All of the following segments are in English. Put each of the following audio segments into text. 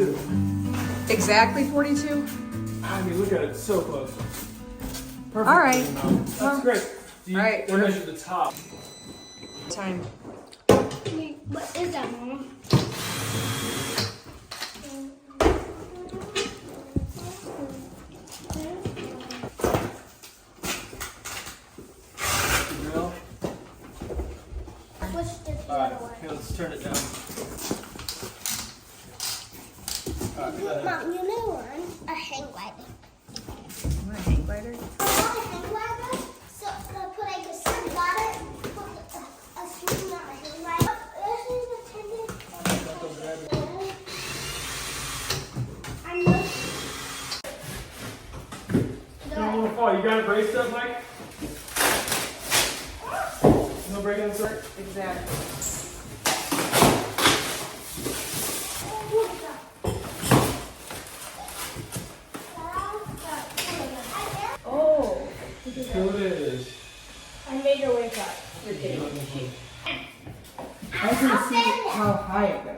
42. Exactly 42? I mean, look at it, it's so close. Perfect. All right. That's great. All right. They measured the top. Time. What is that, Mom? Drill. Push this the Alright, other way. okay, let's turn it down. Mom, you know one? A hang glider. You want a hang glider? A hang glider? So, put like a sun glider, put a swing on a hang glider. This is a tendon. I'm not. You don't want to fall. You got it braced up, Mike? No break on the start? Exactly. Oh. Here it is. I made her wake up. You're kidding. I can see How high it goes.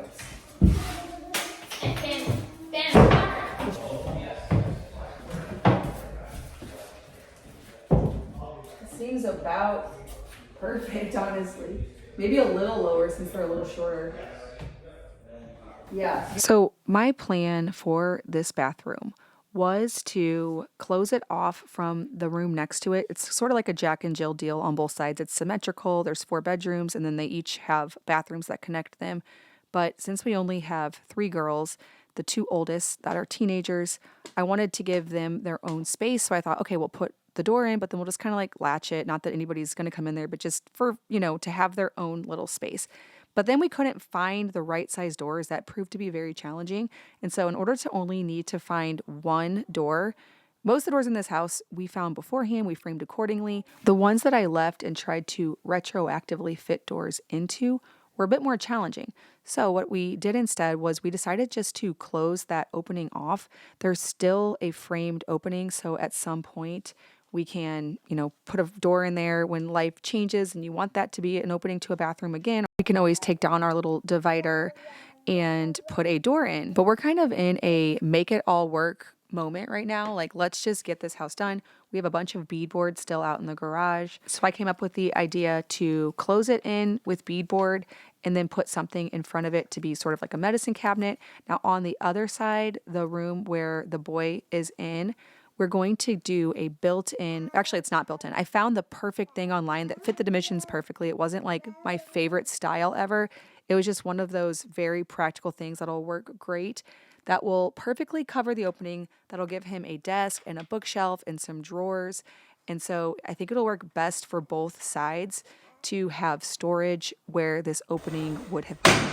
It seems about perfect, honestly. Maybe a little lower since they're a little shorter. Yeah. So my plan for this bathroom was to close it off from the room next to it. It's sort of like a Jack and Jill deal on both sides. It's symmetrical. There's 4 bedrooms, and then they each have bathrooms that connect them. But since we only have 3 girls, the 2 oldest that are teenagers, I wanted to give them their own space. So I thought, okay, we'll put the door in, but then we'll just kind of like latch it. Not that anybody's going to come in there, but just for, to have their own little space. But then we couldn't find the right size doors. That proved to be very challenging. And so in order to only need to find one door, most of the doors in this house we found beforehand, we framed accordingly. The ones that I left and tried to retroactively fit doors into were a bit more challenging. So what we did instead was we decided just to close that opening off. There's still a framed opening, so at some point we can, put a door in there when life changes and you want that to be an opening to a bathroom again. We can always take down our little divider and put a door in. But we're kind of in a make it all work moment right now. Like, let's just get this house done. We have a bunch of beadboard still out in the garage. So I came up with the idea to close it in with beadboard and then put something in front of it to be sort of like a medicine cabinet. Now on the other side, the room where the boy is in, we're going to do a built-in, actually it's not built-in. I found the perfect thing online that fit the dimensions perfectly. It wasn't like my favorite style ever. It was just one of those very practical things that'll work great, that will perfectly cover the opening, that'll give him a desk and a bookshelf and some drawers. And so I think it'll work best for both sides to have storage where this opening would have been.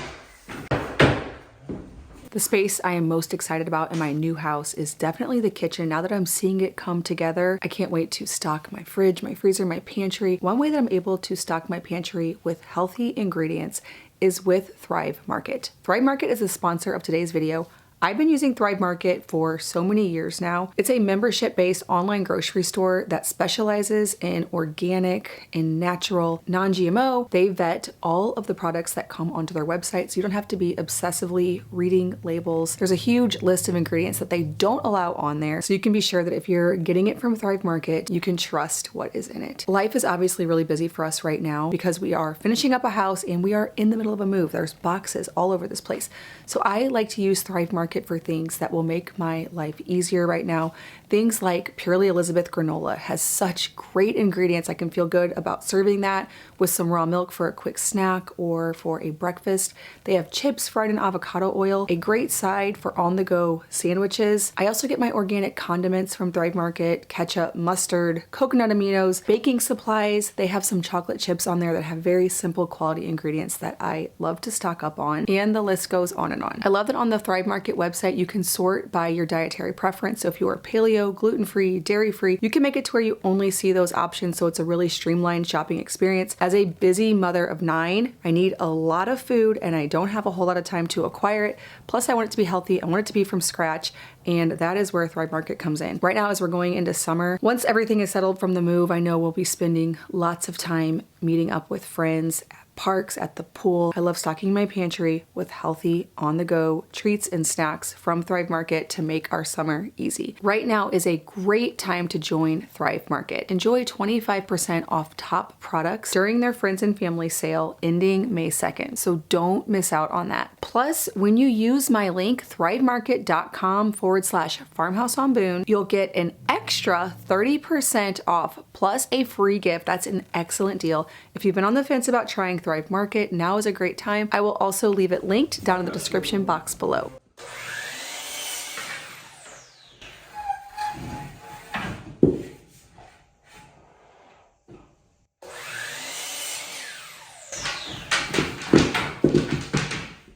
The space I am most excited about in my new house is definitely the kitchen. Now that I'm seeing it come together, I can't wait to stock my fridge, my freezer, my pantry. One way that I'm able to stock my pantry with healthy ingredients is with Thrive Market. Thrive Market is the sponsor of today's video. I've been using Thrive Market for so many years now. It's a membership-based online grocery store that specializes in organic and natural, non-GMO. They vet all of the products that come onto their website, so you don't have to be obsessively reading labels. There's a huge list of ingredients that they don't allow on there, so you can be sure that if you're getting it from Thrive Market, you can trust what is in it. Life is obviously really busy for us right now because we are finishing up a house and we are in the middle of a move. There's boxes all over this place. So I like to use Thrive Market for things that will make my life easier right now. Things like Purely Elizabeth granola has such great ingredients. I can feel good about serving that with some raw milk for a quick snack or for a breakfast. They have chips fried in avocado oil, a great side for on-the-go sandwiches. I also get my organic condiments from Thrive Market, ketchup, mustard, coconut aminos, baking supplies. They have some chocolate chips on there that have very simple quality ingredients that I love to stock up on, and the list goes on and on. I love that on the Thrive Market website you can sort by your dietary preference. So if you are paleo, gluten-free, dairy-free, you can make it to where you only see those options, so it's a really streamlined shopping experience. As a busy mother of 9, I need a lot of food and I don't have a whole lot of time to acquire it. Plus I want it to be healthy, I want it to be from scratch, and that is where Thrive Market comes in. Right now, as we're going into summer, once everything is settled from the move, I know we'll be spending lots of time meeting up with friends at parks, at the pool. I love stocking my pantry with healthy on-the-go treats and snacks from Thrive Market to make our summer easy. Right now is a great time to join Thrive Market. Enjoy 25% off top products during their friends and family sale ending May 2nd. So don't miss out on that. Plus, when you use my link thrivemarket.com/farmhouse on Boone, you'll get an extra 30% off plus a free gift. That's an excellent deal. If you've been on the fence about trying Thrive Market, now is a great time. I will also leave it linked down in the description box below.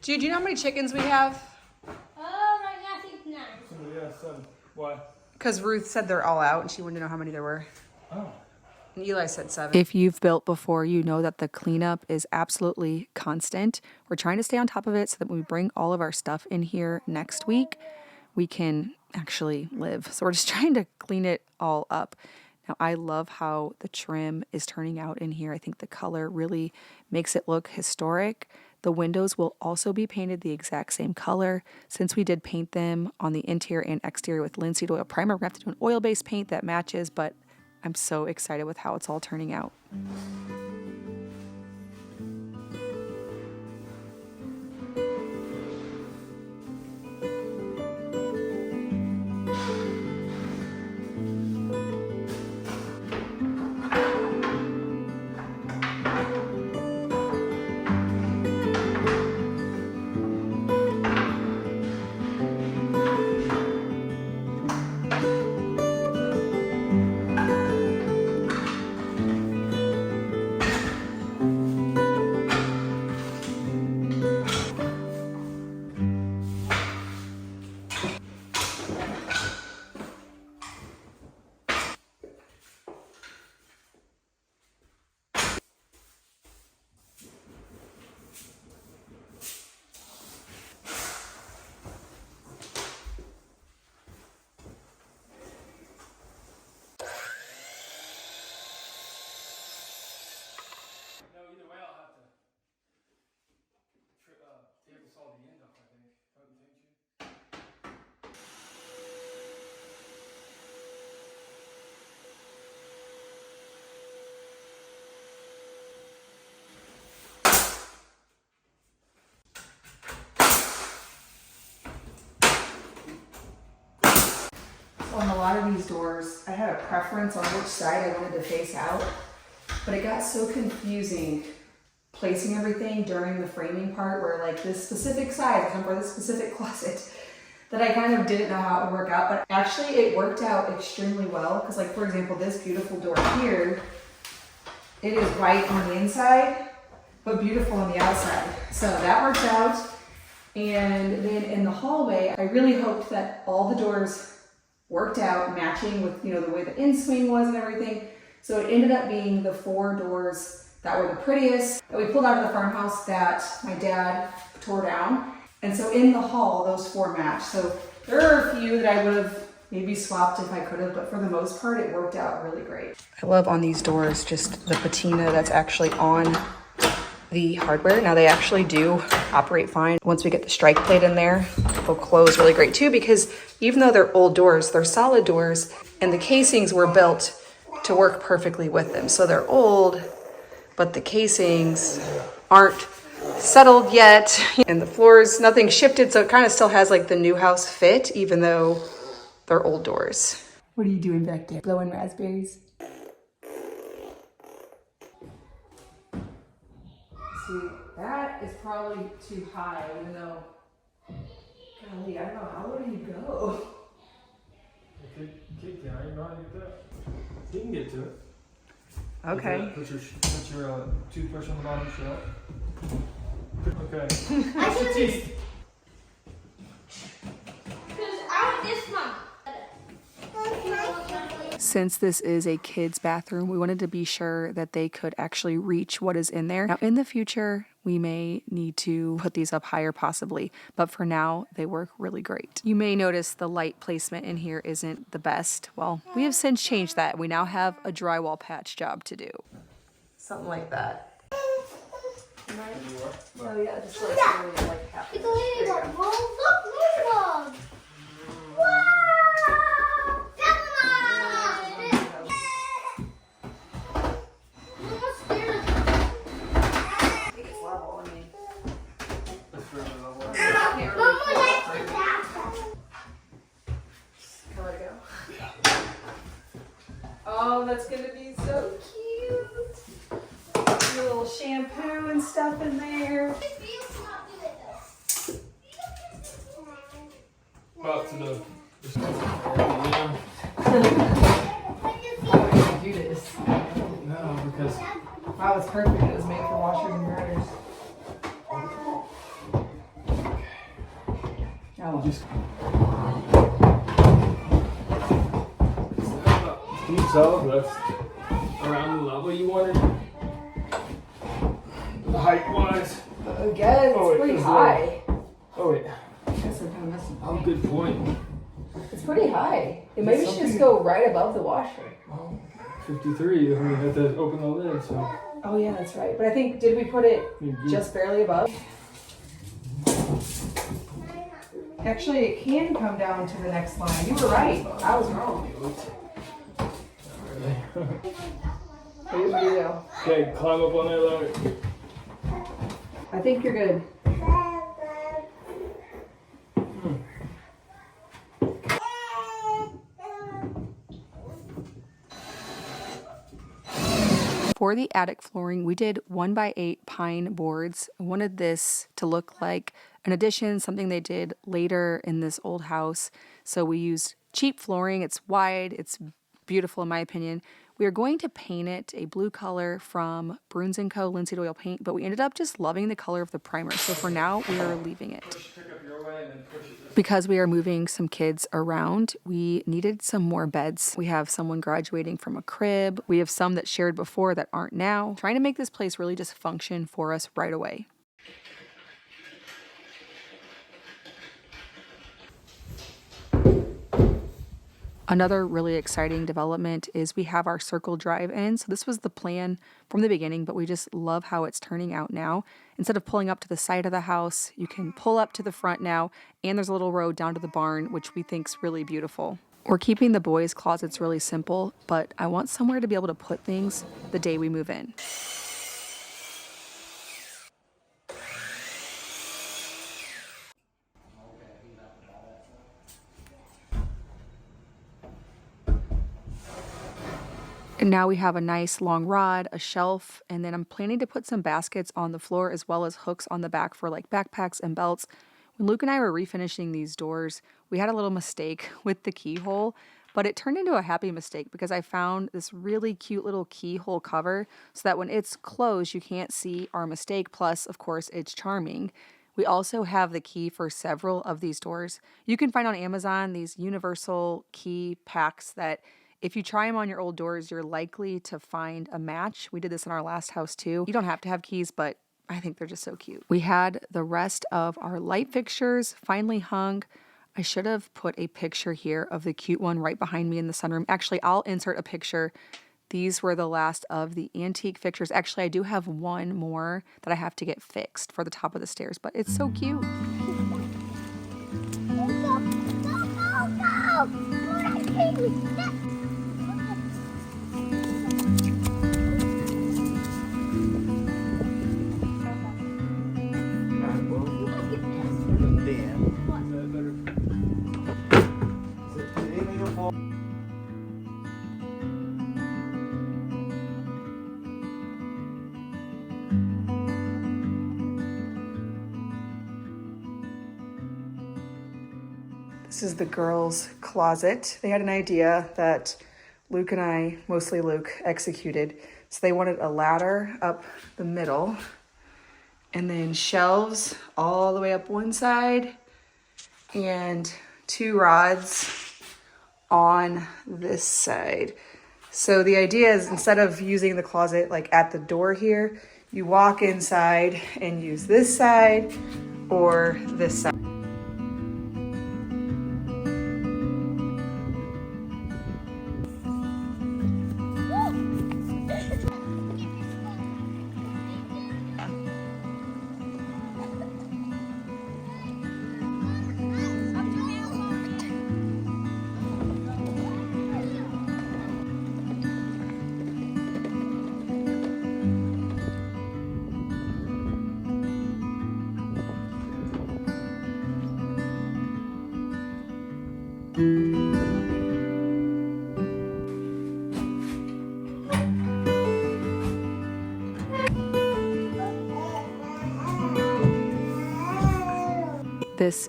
Dude, do you know how many chickens we have? Right now I think 9. Somebody else said, why? Because Ruth said they're all out and she wanted to know how many there were. Oh. And Eli said 7. If you've built before, you know that the cleanup is absolutely constant. We're trying to stay on top of it so that when we bring all of our stuff in here next week, we can actually live. So we're just trying to clean it all up. Now, I love how the trim is turning out in here. I think the color really makes it look historic. The windows will also be painted the exact same color. Since we did paint them on the interior and exterior with linseed oil primer, we're going to have to do an oil-based paint that matches, but I'm so excited with how it's all turning out. No, either way, I'll have to tape this all the end off, I think. Don't you think, G? On a lot of these doors, I had a preference on which side I wanted to face out, but it got so confusing placing everything during the framing part where like this specific side is for this specific closet that I kind of didn't know how it would work out, but actually it worked out extremely well because like for example, this beautiful door here, it is white on the inside, but beautiful on the outside. So that worked out. And then in the hallway, I really hoped that all the doors worked out matching with, you know, the way the in-swing was and everything. So it ended up being the 4 doors that were the prettiest that we pulled out of the farmhouse that my dad tore down. And so in the hall, those 4 matched. So there are a few that I would have maybe swapped if I could have, but for the most part, it worked out really great. I love on these doors just the patina that's actually on the hardware. Now they actually do operate fine. Once we get the strike plate in there, they'll close really great too, because even though they're old doors, they're solid doors and the casings were built to work perfectly with them. So they're old, but the casings aren't settled yet and the floors, nothing shifted. So it kind of still has like the new house fit, even though they're old doors. What are you doing back there? Blowing raspberries? See, that is probably too high, even though, golly, I don't know, how low do you go? Kick down, you know how to get that? You can get to it. Okay. Put your toothbrush on the bottom shelf. Okay. I Brush your should teeth. because I want this one. Since this is a kid's bathroom, we wanted to be sure that they could actually reach what is in there. Now, in the future, we may need to put these up higher possibly, but for now, they work really great. You may notice the light placement in here isn't the best. Well, we have since changed that. We now have a drywall patch job to do. Something like that. Oh yeah, just like really like half. It's a ladybug. Look, ladybug. Wow! Come on! Look how scared of I think it's level. I mean, It's really level. Mama likes the bathtub. can I let it go? Oh, that's gonna be so cute. Your little shampoo and stuff in there. Up to the. Do this. No, because Wow, it's perfect. It was made for washers and dryers. Oh, just. Can you tell if that's around the level you wanted? Height wise. again, it's Oh, wait, pretty it's high. Oh wait. I guess I'm kind of messing Oh, good point. It's pretty high. It maybe should something- just go right above the washer. Oh, 53. I mean, you have to open the lid, so. Oh yeah, that's right. But I think, did we put it just barely above? Actually, it can come down to the next line. You were right. I was wrong. What do you want me to do? Okay, climb up on that ladder. I think you're good. For the attic flooring, we did 1x8 pine boards. I wanted this to look like an addition, something they did later in this old house. So we used cheap flooring. It's wide, it's beautiful in my opinion. We are going to paint it a blue color from Bruns & Co. linseed oil paint, but we ended up just loving the color of the primer. So for now, we are leaving it. Pick up your way and then push it. Because we are moving some kids around, we needed some more beds. We have someone graduating from a crib. We have some that shared before that aren't now. Trying to make this place really just function for us right away. Another really exciting development is we have our circle drive-in. So this was the plan from the beginning, but we just love how it's turning out now. Instead of pulling up to the side of the house, you can pull up to the front now, and there's a little road down to the barn, which we think's really beautiful. We're keeping the boys' closets really simple, but I want somewhere to be able to put things the day we move in. And now we have a nice long rod, a shelf, and then I'm planning to put some baskets on the floor as well as hooks on the back for like backpacks and belts. When Luke and I were refinishing these doors, we had a little mistake with the keyhole, but it turned into a happy mistake because I found this really cute little keyhole cover so that when it's closed, you can't see our mistake. Plus, of course, it's charming. We also have the key for several of these doors. You can find on Amazon these universal key packs that if you try them on your old doors, you're likely to find a match. We did this in our last house too. You don't have to have keys, but I think they're just so cute. We had the rest of our light fixtures finally hung. I should have put a picture here of the cute one right behind me in the sunroom. Actually, I'll insert a picture. These were the last of the antique fixtures. Actually, I do have one more that I have to get fixed for the top of the stairs, but it's so cute. Go, go, go, go! This is the girls' closet. They had an idea that Luke and I, mostly Luke, executed. So they wanted a ladder up the middle and then shelves all the way up one side and 2 rods on this side. So the idea is instead of using the closet like at the door here, you walk inside and use this side or this side. This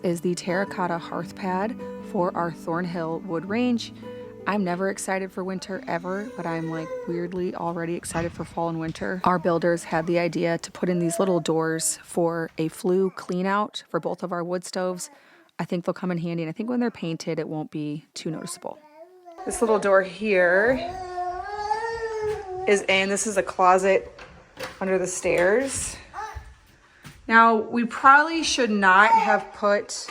is the terracotta hearth pad for our Thornhill wood range. I'm never excited for winter ever, but I'm like weirdly already excited for fall and winter. Our builders had the idea to put in these little doors for a flue clean out for both of our wood stoves. I think they'll come in handy, and I think when they're painted, it won't be too noticeable. This little door here is in, this is a closet under the stairs. Now, we probably should not have put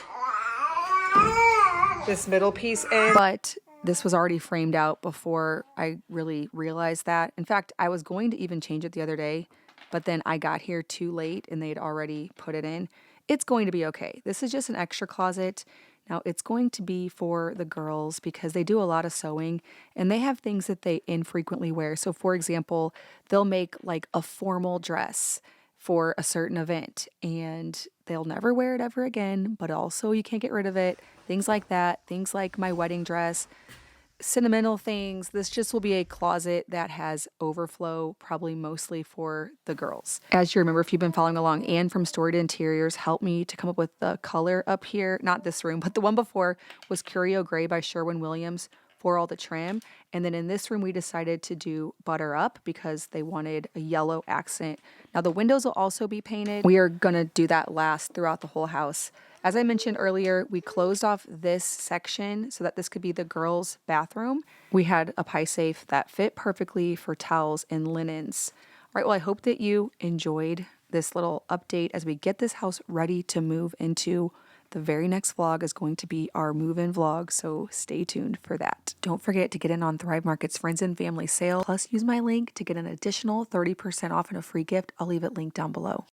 this middle piece in, but this was already framed out before I really realized that. In fact, I was going to even change it the other day, but then I got here too late and they'd already put it in. It's going to be okay. This is just an extra closet. Now, it's going to be for the girls because they do a lot of sewing and they have things that they infrequently wear. So, for example, they'll make like a formal dress for a certain event and they'll never wear it ever again, but also you can't get rid of it. Things like that, things like my wedding dress, sentimental things. This just will be a closet that has overflow, probably mostly for the girls. As you remember, if you've been following along, Anne from Storied Interiors helped me to come up with the color up here. Not this room, but the one before was Curio Gray by Sherwin-Williams for all the trim. And then in this room, we decided to do Butter Up because they wanted a yellow accent. Now the windows will also be painted. We are gonna do that last throughout the whole house. As I mentioned earlier, we closed off this section so that this could be the girls' bathroom. We had a pie safe that fit perfectly for towels and linens. All right, well, I hope that you enjoyed this little update as we get this house ready to move into. The very next vlog is going to be our move-in vlog, so stay tuned for that. Don't forget to get in on Thrive Market's Friends and Family sale, plus use my link to get an additional 30% off and a free gift. I'll leave it linked down below.